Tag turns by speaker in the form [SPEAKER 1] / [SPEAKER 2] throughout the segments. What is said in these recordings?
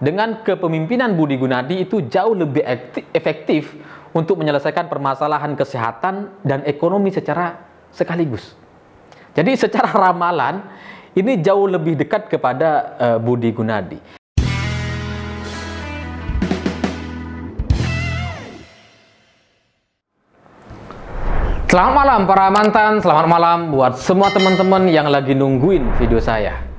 [SPEAKER 1] dengan kepemimpinan Budi Gunadi itu jauh lebih efektif untuk menyelesaikan permasalahan kesehatan dan ekonomi secara sekaligus. Jadi secara ramalan ini jauh lebih dekat kepada Budi Gunadi. Selamat malam para mantan, selamat malam buat semua teman-teman yang lagi nungguin video saya.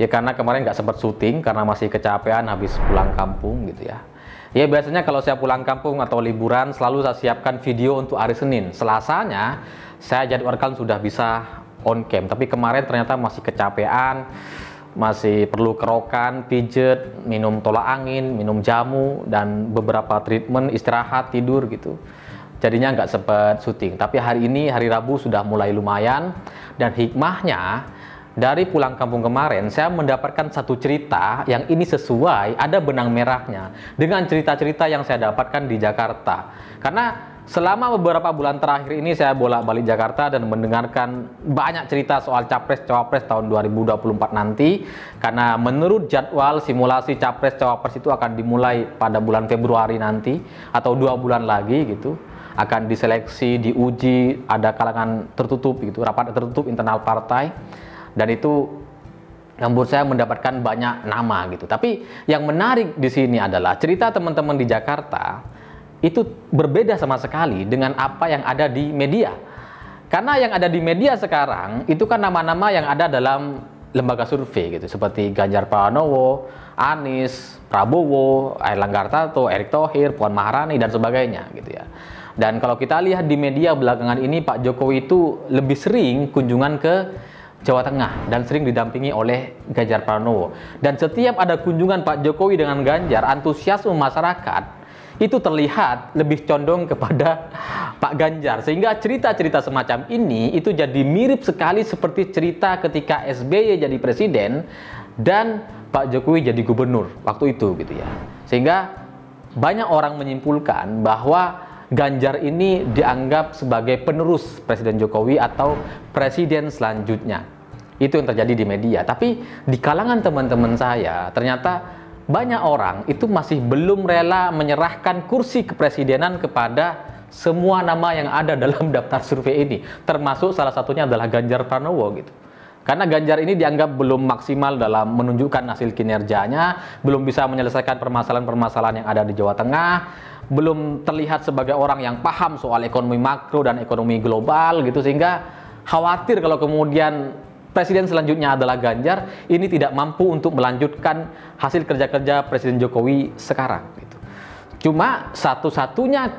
[SPEAKER 1] Ya karena kemarin nggak sempat syuting karena masih kecapean habis pulang kampung gitu ya. Ya biasanya kalau saya pulang kampung atau liburan selalu saya siapkan video untuk hari Senin. Selasanya saya jadwalkan sudah bisa on cam, tapi kemarin ternyata masih kecapean, masih perlu kerokan, pijet, minum tolak angin, minum jamu, dan beberapa treatment, istirahat, tidur gitu. Jadinya nggak sempat syuting. Tapi hari ini, hari Rabu sudah mulai lumayan. Dan hikmahnya, dari pulang kampung kemarin, saya mendapatkan satu cerita yang ini sesuai, ada benang merahnya dengan cerita-cerita yang saya dapatkan di Jakarta. Karena selama beberapa bulan terakhir ini saya bolak-balik Jakarta dan mendengarkan banyak cerita soal Capres-Cawapres tahun 2024 nanti. Karena menurut jadwal simulasi Capres-Cawapres itu akan dimulai pada bulan Februari nanti atau 2 bulan lagi gitu. Akan diseleksi, diuji, ada kalangan tertutup gitu, rapat tertutup internal partai, dan itu membuat saya mendapatkan banyak nama gitu. Tapi yang menarik di sini adalah cerita teman-teman di Jakarta itu berbeda sama sekali dengan apa yang ada di media. Karena yang ada di media sekarang itu kan nama-nama yang ada dalam lembaga survei gitu, seperti Ganjar Pranowo, Anies, Prabowo, Airlangga Hartarto, Erick Thohir, Puan Maharani, dan sebagainya gitu ya. Dan kalau kita lihat di media belakangan ini, Pak Jokowi itu lebih sering kunjungan ke Jawa Tengah dan sering didampingi oleh Ganjar Pranowo. Dan setiap ada kunjungan Pak Jokowi dengan Ganjar, antusiasme masyarakat itu terlihat lebih condong kepada Pak Ganjar. Sehingga cerita-cerita semacam ini itu jadi mirip sekali seperti cerita ketika SBY jadi presiden dan Pak Jokowi jadi gubernur waktu itu gitu ya. Sehingga banyak orang menyimpulkan bahwa Ganjar ini dianggap sebagai penerus Presiden Jokowi atau presiden selanjutnya. Itu yang terjadi di media. Tapi di kalangan teman-teman saya, ternyata banyak orang itu masih belum rela menyerahkan kursi kepresidenan kepada semua nama yang ada dalam daftar survei ini. Termasuk salah satunya adalah Ganjar Pranowo gitu. Karena Ganjar ini dianggap belum maksimal dalam menunjukkan hasil kinerjanya, belum bisa menyelesaikan permasalahan-permasalahan yang ada di Jawa Tengah, belum terlihat sebagai orang yang paham soal ekonomi makro dan ekonomi global gitu, sehingga khawatir kalau kemudian presiden selanjutnya adalah Ganjar, ini tidak mampu untuk melanjutkan hasil kerja-kerja Presiden Jokowi sekarang gitu. Cuma satu-satunya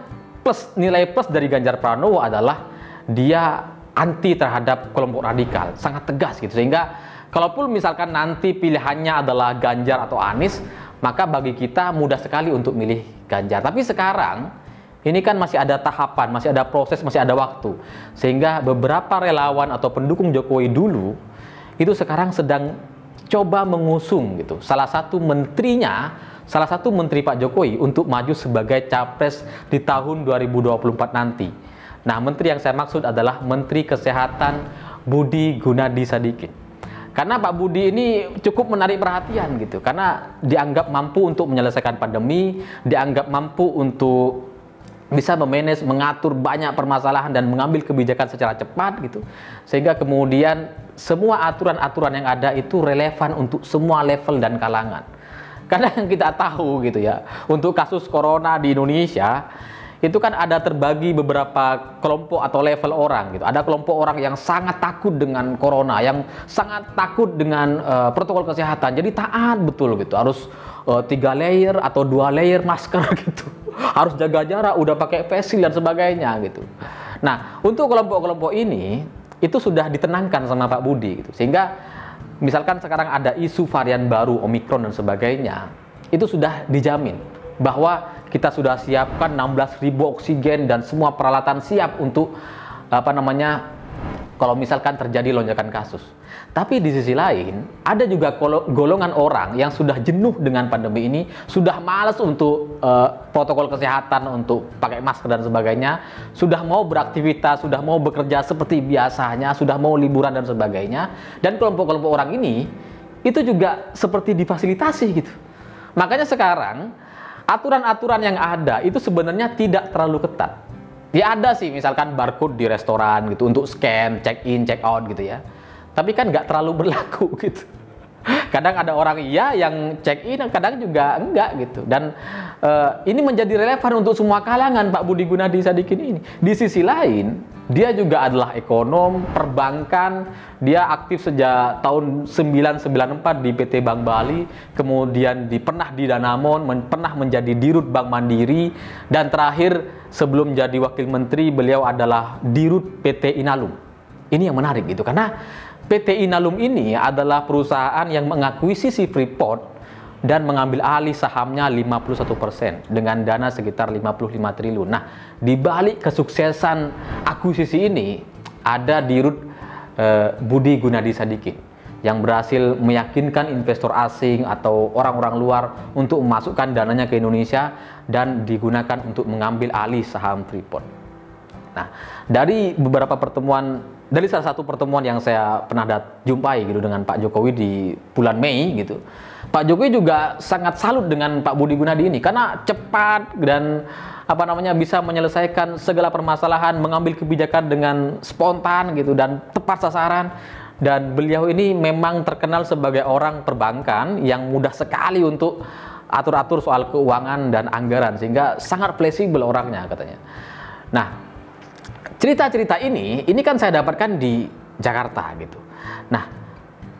[SPEAKER 1] nilai plus dari Ganjar Pranowo adalah dia anti terhadap kelompok radikal, sangat tegas gitu, sehingga kalaupun misalkan nanti pilihannya adalah Ganjar atau Anies, maka bagi kita mudah sekali untuk milih Ganjar. Tapi sekarang ini kan masih ada tahapan, masih ada proses, masih ada waktu, sehingga beberapa relawan atau pendukung Jokowi dulu itu sekarang sedang coba mengusung gitu salah satu menterinya, salah satu menteri Pak Jokowi untuk maju sebagai capres di tahun 2024 nanti. Nah, menteri yang saya maksud adalah Menteri Kesehatan Budi Gunadi Sadikin. Karena Pak Budi ini cukup menarik perhatian gitu, karena dianggap mampu untuk menyelesaikan pandemi, dianggap mampu untuk bisa memanage, mengatur banyak permasalahan dan mengambil kebijakan secara cepat gitu. Sehingga kemudian semua aturan-aturan yang ada itu relevan untuk semua level dan kalangan. Karena yang kita tahu gitu ya, untuk kasus corona di Indonesia itu kan ada terbagi beberapa kelompok atau level orang gitu. Ada kelompok orang yang sangat takut dengan corona, yang sangat takut dengan protokol kesehatan. Jadi taat betul gitu. Harus 3 layer atau 2 layer masker gitu. Harus jaga jarak, udah pakai face shield dan sebagainya gitu. Nah, untuk kelompok-kelompok ini itu sudah ditenangkan sama Pak Budi gitu. Sehingga misalkan sekarang ada isu varian baru Omikron dan sebagainya, itu sudah dijamin bahwa kita sudah siapkan 16.000 oksigen dan semua peralatan siap untuk kalau misalkan terjadi lonjakan kasus. Tapi di sisi lain ada juga golongan orang yang sudah jenuh dengan pandemi ini, sudah malas untuk protokol kesehatan, untuk pakai masker dan sebagainya, sudah mau beraktivitas, sudah mau bekerja seperti biasanya, sudah mau liburan dan sebagainya. Dan kelompok-kelompok orang ini itu juga seperti difasilitasi gitu. Makanya sekarang aturan-aturan yang ada itu sebenarnya tidak terlalu ketat. Ya ada sih misalkan barcode di restoran gitu untuk scan, check in, check out gitu ya. Tapi kan nggak terlalu berlaku gitu. Kadang ada orang iya yang check in, kadang juga enggak gitu. Dan ini menjadi relevan untuk semua kalangan Pak Budi Gunadi Sadikin ini. Di sisi lain, dia juga adalah ekonom, perbankan, dia aktif sejak tahun 1994 di PT Bank Bali, kemudian pernah di Danamon, pernah menjadi Dirut Bank Mandiri, dan terakhir sebelum jadi Wakil Menteri, beliau adalah Dirut PT Inalum. Ini yang menarik gitu, karena PT Inalum ini adalah perusahaan yang mengakuisisi Freeport dan mengambil alih sahamnya 51% dengan dana sekitar 55 triliun. Nah, di balik kesuksesan akuisisi ini ada Dirut Budi Gunadi Sadikin yang berhasil meyakinkan investor asing atau orang-orang luar untuk memasukkan dananya ke Indonesia dan digunakan untuk mengambil alih saham Freeport. Nah, dari beberapa pertemuan, dari salah satu pertemuan yang saya pernah jumpai gitu dengan Pak Jokowi di bulan Mei gitu, Pak Jokowi juga sangat salut dengan Pak Budi Gunadi ini karena cepat dan bisa menyelesaikan segala permasalahan, mengambil kebijakan dengan spontan gitu dan tepat sasaran. Dan beliau ini memang terkenal sebagai orang perbankan yang mudah sekali untuk atur-atur soal keuangan dan anggaran, sehingga sangat fleksibel orangnya katanya. Nah, cerita-cerita ini kan saya dapatkan di Jakarta gitu. Nah,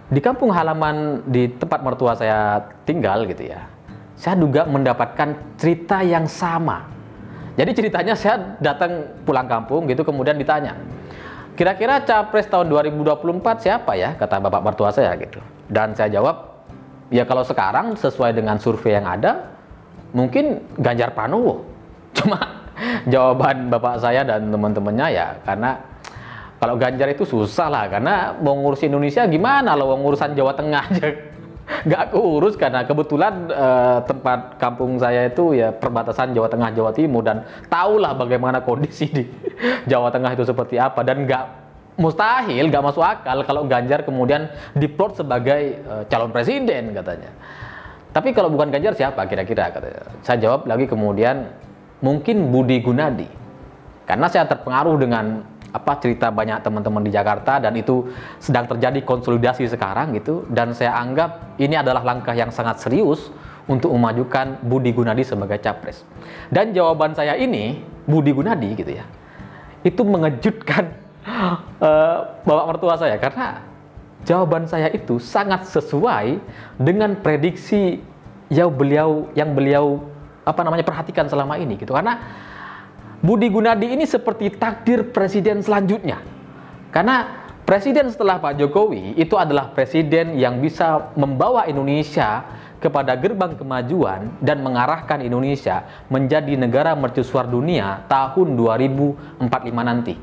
[SPEAKER 1] di kampung halaman di tempat mertua saya tinggal gitu ya, saya juga mendapatkan cerita yang sama. Jadi ceritanya saya datang pulang kampung gitu, kemudian ditanya, kira-kira capres tahun 2024 siapa ya, kata bapak mertua saya gitu. Dan saya jawab, ya kalau sekarang sesuai dengan survei yang ada, mungkin Ganjar Pranowo. Cuma jawaban bapak saya dan teman-temannya ya, karena kalau Ganjar itu susah lah, karena mau ngurus Indonesia gimana lo ngurusan Jawa Tengah aja nggak keurus, karena kebetulan tempat kampung saya itu ya perbatasan Jawa Tengah Jawa Timur, dan tahulah bagaimana kondisi di Jawa Tengah itu seperti apa, dan nggak mustahil, nggak masuk akal kalau Ganjar kemudian diplot sebagai calon presiden katanya. Tapi kalau bukan Ganjar siapa kira-kira katanya. Saya jawab lagi kemudian, mungkin Budi Gunadi, karena saya terpengaruh dengan cerita banyak teman-teman di Jakarta, dan itu sedang terjadi konsolidasi sekarang gitu, dan saya anggap ini adalah langkah yang sangat serius untuk memajukan Budi Gunadi sebagai capres. Dan jawaban saya ini, Budi Gunadi gitu ya, itu mengejutkan bapak mertua saya, karena jawaban saya itu sangat sesuai dengan prediksi yang beliau perhatikan selama ini gitu. Karena Budi Gunadi ini seperti takdir presiden selanjutnya. Karena presiden setelah Pak Jokowi itu adalah presiden yang bisa membawa Indonesia kepada gerbang kemajuan dan mengarahkan Indonesia menjadi negara mercusuar dunia tahun 2045 nanti.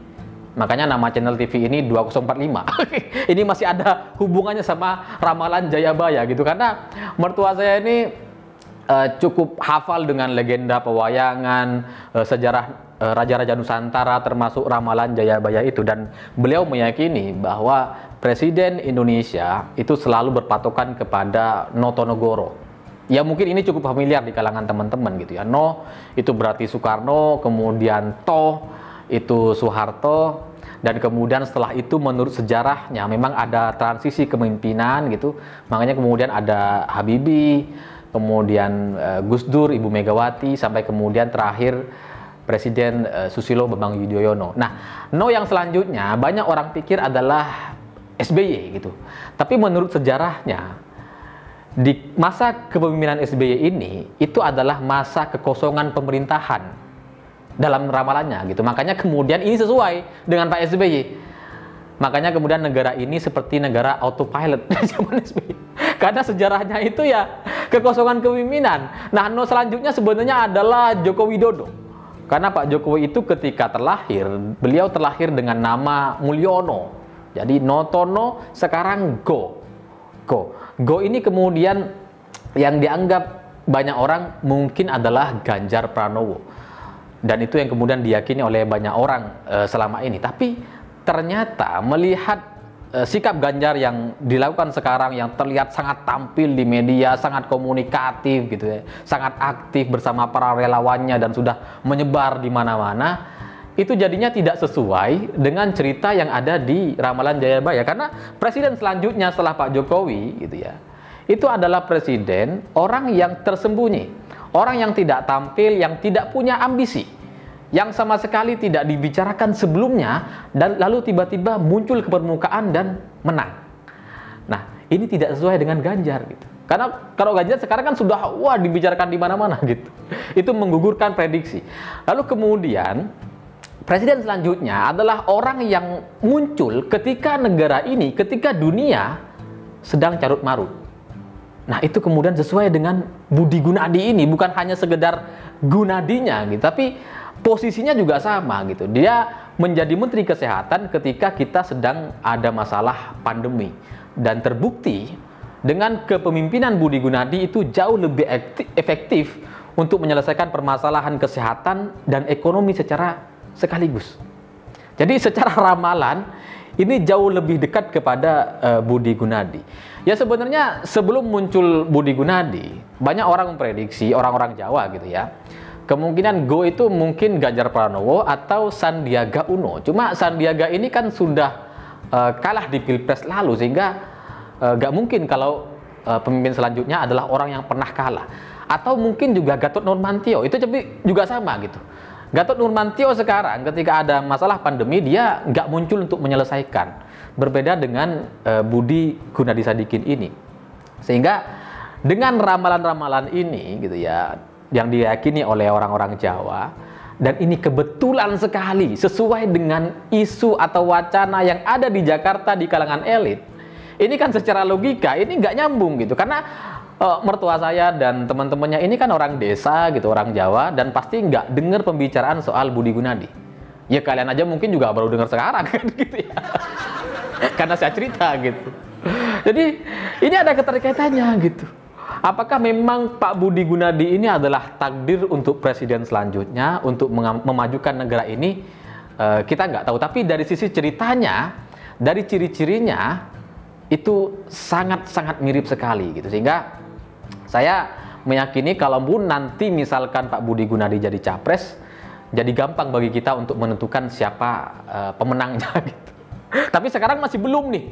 [SPEAKER 1] Makanya nama channel TV ini 2045. Ini masih ada hubungannya sama ramalan Jayabaya gitu, karena mertua saya ini cukup hafal dengan legenda pewayangan, sejarah Raja-Raja Nusantara, termasuk ramalan Jayabaya itu, dan beliau meyakini bahwa Presiden Indonesia itu selalu berpatokan kepada Notonegoro. Ya mungkin ini cukup familiar di kalangan teman-teman gitu ya. No itu berarti Soekarno, kemudian To itu Soeharto, dan kemudian setelah itu menurut sejarahnya memang ada transisi kepemimpinan gitu. Makanya kemudian ada Habibie, kemudian Gus Dur, Ibu Megawati, sampai kemudian terakhir Presiden Susilo Bambang Yudhoyono. Nah, No yang selanjutnya banyak orang pikir adalah SBY gitu. Tapi menurut sejarahnya, di masa kepemimpinan SBY ini itu adalah masa kekosongan pemerintahan dalam ramalannya gitu. Makanya kemudian ini sesuai dengan Pak SBY. Makanya kemudian negara ini seperti negara autopilot zaman SBY. Karena sejarahnya itu ya kekosongan kepemimpinan. Nah, No selanjutnya sebenarnya adalah Joko Widodo. Karena Pak Jokowi itu ketika terlahir, beliau terlahir dengan nama Mulyono. Jadi Notono, sekarang Go. Go ini kemudian yang dianggap banyak orang mungkin adalah Ganjar Pranowo. Dan itu yang kemudian diyakini oleh banyak orang selama ini. Tapi ternyata melihat sikap Ganjar yang dilakukan sekarang yang terlihat sangat tampil di media, sangat komunikatif gitu ya, sangat aktif bersama para relawannya dan sudah menyebar di mana-mana, itu jadinya tidak sesuai dengan cerita yang ada di Ramalan Jayabaya. Karena presiden selanjutnya setelah Pak Jokowi gitu ya, itu adalah presiden orang yang tersembunyi, orang yang tidak tampil, yang tidak punya ambisi, yang sama sekali tidak dibicarakan sebelumnya dan lalu tiba-tiba muncul ke permukaan dan menang. Nah, ini tidak sesuai dengan Ganjar gitu. Karena kalau Ganjar sekarang kan sudah dibicarakan di mana-mana gitu. Itu menggugurkan prediksi. Lalu kemudian presiden selanjutnya adalah orang yang muncul ketika negara ini, ketika dunia sedang carut marut. Nah, itu kemudian sesuai dengan Budi Gunadi ini, bukan hanya sekedar Gunadinya gitu, tapi posisinya juga sama gitu. Dia menjadi Menteri Kesehatan ketika kita sedang ada masalah pandemi. Dan terbukti dengan kepemimpinan Budi Gunadi itu jauh lebih efektif untuk menyelesaikan permasalahan kesehatan dan ekonomi secara sekaligus. Jadi secara ramalan ini jauh lebih dekat kepada Budi Gunadi. Ya sebenarnya sebelum muncul Budi Gunadi, banyak orang memprediksi, orang-orang Jawa gitu ya, kemungkinan go itu mungkin Ganjar Pranowo atau Sandiaga Uno. Cuma Sandiaga ini kan sudah kalah di Pilpres lalu, sehingga nggak mungkin kalau pemimpin selanjutnya adalah orang yang pernah kalah. Atau mungkin juga Gatot Nurmantio, itu juga sama gitu. Gatot Nurmantio sekarang ketika ada masalah pandemi, dia nggak muncul untuk menyelesaikan. Berbeda dengan Budi Gunadi Sadikin ini. Sehingga dengan ramalan-ramalan ini gitu ya, yang diyakini oleh orang-orang Jawa, dan ini kebetulan sekali sesuai dengan isu atau wacana yang ada di Jakarta di kalangan elit. Ini kan secara logika ini nggak nyambung gitu, karena mertua saya dan teman-temannya ini kan orang desa gitu, orang Jawa, dan pasti nggak dengar pembicaraan soal Budi Gunadi. Ya kalian aja mungkin juga baru dengar sekarang kan gitu ya, karena saya cerita gitu. Jadi ini ada keterkaitannya gitu. Apakah memang Pak Budi Gunadi ini adalah takdir untuk presiden selanjutnya untuk memajukan negara ini? Kita nggak tahu. Tapi dari sisi ceritanya, dari ciri-cirinya itu sangat-sangat mirip sekali gitu. Sehingga saya meyakini kalaupun nanti misalkan Pak Budi Gunadi jadi capres, jadi gampang bagi kita untuk menentukan siapa pemenangnya gitu. Tapi sekarang masih belum nih,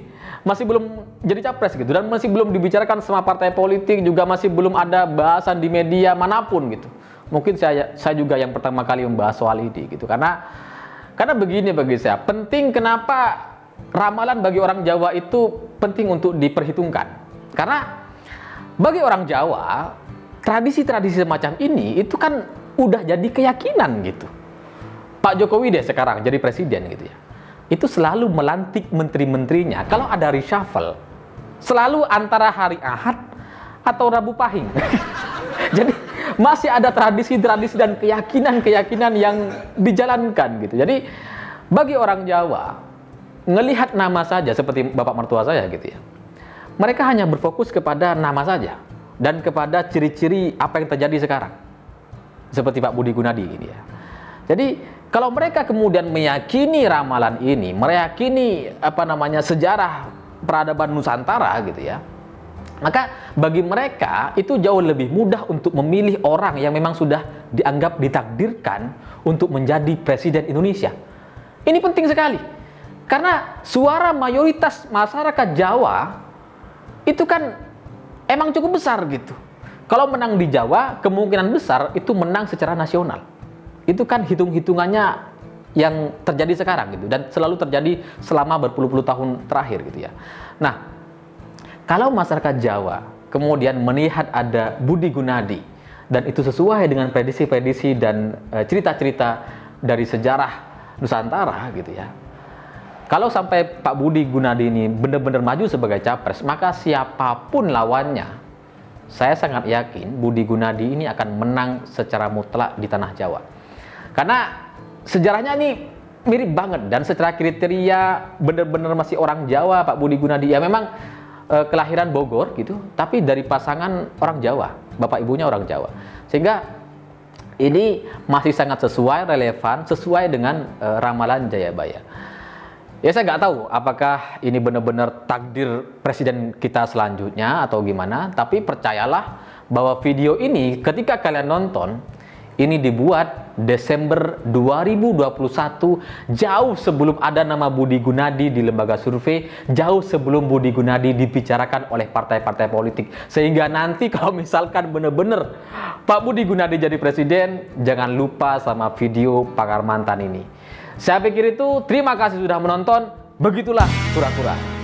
[SPEAKER 1] masih belum jadi capres gitu, dan masih belum dibicarakan sama partai politik, juga masih belum ada bahasan di media manapun gitu. Mungkin saya juga yang pertama kali membahas soal ini gitu, karena begini bagi saya, penting kenapa ramalan bagi orang Jawa itu penting untuk diperhitungkan. Karena bagi orang Jawa, tradisi-tradisi semacam ini itu kan udah jadi keyakinan gitu. Pak Jokowi deh sekarang jadi presiden gitu ya, itu selalu melantik menteri-menterinya kalau ada reshuffle selalu antara hari Ahad atau Rabu Pahing. Jadi masih ada tradisi-tradisi dan keyakinan-keyakinan yang dijalankan gitu. Jadi bagi orang Jawa, ngelihat nama saja seperti bapak mertua saya gitu ya, mereka hanya berfokus kepada nama saja dan kepada ciri-ciri apa yang terjadi sekarang, seperti Pak Budi Gunadi ini ya. Jadi kalau mereka kemudian meyakini ramalan ini, meyakini sejarah peradaban Nusantara gitu ya, maka bagi mereka itu jauh lebih mudah untuk memilih orang yang memang sudah dianggap ditakdirkan untuk menjadi presiden Indonesia. Ini penting sekali, karena suara mayoritas masyarakat Jawa itu kan emang cukup besar gitu. Kalau menang di Jawa, kemungkinan besar itu menang secara nasional. Itu kan hitung-hitungannya yang terjadi sekarang gitu, dan selalu terjadi selama berpuluh-puluh tahun terakhir gitu ya. Nah, kalau masyarakat Jawa kemudian melihat ada Budi Gunadi dan itu sesuai dengan prediksi-prediksi dan cerita-cerita dari sejarah Nusantara gitu ya. Kalau sampai Pak Budi Gunadi ini benar-benar maju sebagai capres, maka siapapun lawannya, saya sangat yakin Budi Gunadi ini akan menang secara mutlak di tanah Jawa. Karena sejarahnya ini mirip banget, dan secara kriteria benar-benar masih orang Jawa Pak Budi Gunadi. Ya memang kelahiran Bogor gitu, tapi dari pasangan orang Jawa, bapak ibunya orang Jawa. Sehingga ini masih sangat sesuai, relevan, sesuai dengan ramalan Jayabaya. Ya saya nggak tahu apakah ini benar-benar takdir presiden kita selanjutnya atau gimana, tapi percayalah bahwa video ini ketika kalian nonton, ini dibuat Desember 2021, jauh sebelum ada nama Budi Gunadi di lembaga survei, jauh sebelum Budi Gunadi dibicarakan oleh partai-partai politik. Sehingga nanti kalau misalkan benar-benar Pak Budi Gunadi jadi presiden, jangan lupa sama video pakar mantan ini. Saya pikir itu, terima kasih sudah menonton, begitulah kura-kura.